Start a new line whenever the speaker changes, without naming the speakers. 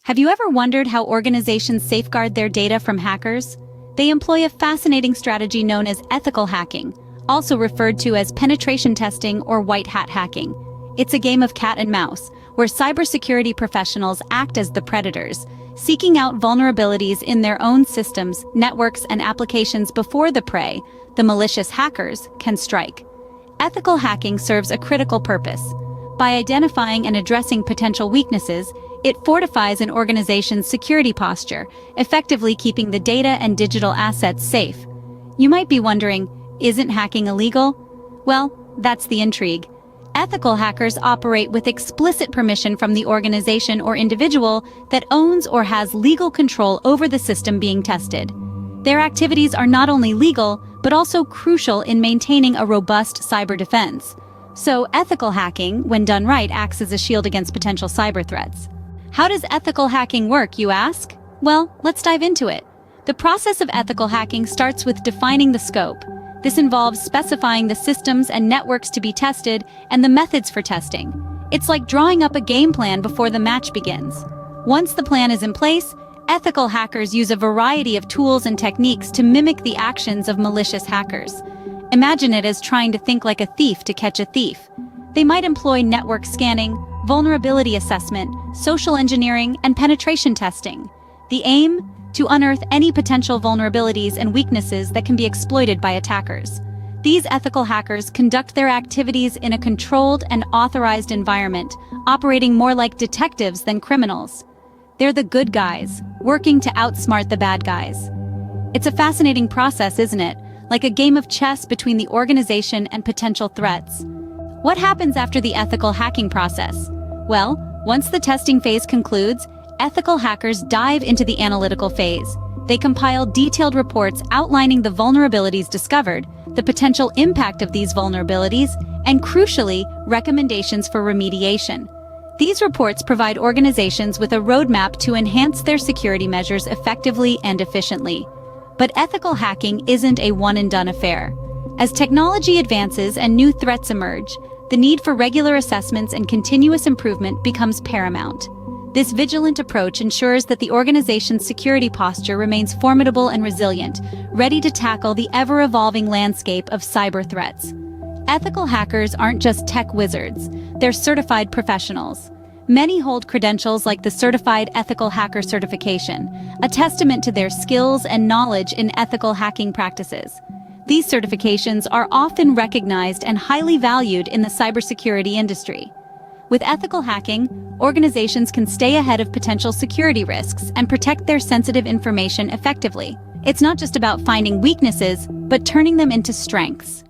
Have you ever wondered how organizations safeguard their data from hackers? They employ a fascinating strategy known as ethical hacking, also referred to as penetration testing or white hat hacking. It's a game of cat and mouse, where cybersecurity professionals act as the predators, seeking out vulnerabilities in their own systems, networks, and applications before the prey, the malicious hackers, can strike. Ethical hacking serves a critical purpose. By identifying and addressing potential weaknesses, it fortifies an organization's security posture, effectively keeping the data and digital assets safe. You might be wondering, isn't hacking illegal? Well, that's the intrigue. Ethical hackers operate with explicit permission from the organization or individual that owns or has legal control over the system being tested. Their activities are not only legal, but also crucial in maintaining a robust cyber defense. So, ethical hacking, when done right, acts as a shield against potential cyber threats. How does ethical hacking work, you ask? Well, let's dive into it. The process of ethical hacking starts with defining the scope. This involves specifying the systems and networks to be tested and the methods for testing. It's like drawing up a game plan before the match begins. Once the plan is in place, ethical hackers use a variety of tools and techniques to mimic the actions of malicious hackers. Imagine it as trying to think like a thief to catch a thief. They might employ network scanning, vulnerability assessment, social engineering, and penetration testing. The aim? To unearth any potential vulnerabilities and weaknesses that can be exploited by attackers. These ethical hackers conduct their activities in a controlled and authorized environment, operating more like detectives than criminals. They're the good guys, working to outsmart the bad guys. It's a fascinating process, isn't it? Like a game of chess between the organization and potential threats. What happens after the ethical hacking process? Well, once the testing phase concludes, ethical hackers dive into the analytical phase. They compile detailed reports outlining the vulnerabilities discovered, the potential impact of these vulnerabilities, and crucially, recommendations for remediation. These reports provide organizations with a roadmap to enhance their security measures effectively and efficiently. But ethical hacking isn't a one-and-done affair. As technology advances and new threats emerge, the need for regular assessments and continuous improvement becomes paramount. This vigilant approach ensures that the organization's security posture remains formidable and resilient, ready to tackle the ever-evolving landscape of cyber threats. Ethical hackers aren't just tech wizards, they're certified professionals. Many hold credentials like the Certified Ethical Hacker certification, a testament to their skills and knowledge in ethical hacking practices. These certifications are often recognized and highly valued in the cybersecurity industry. With ethical hacking, organizations can stay ahead of potential security risks and protect their sensitive information effectively. It's not just about finding weaknesses, but turning them into strengths.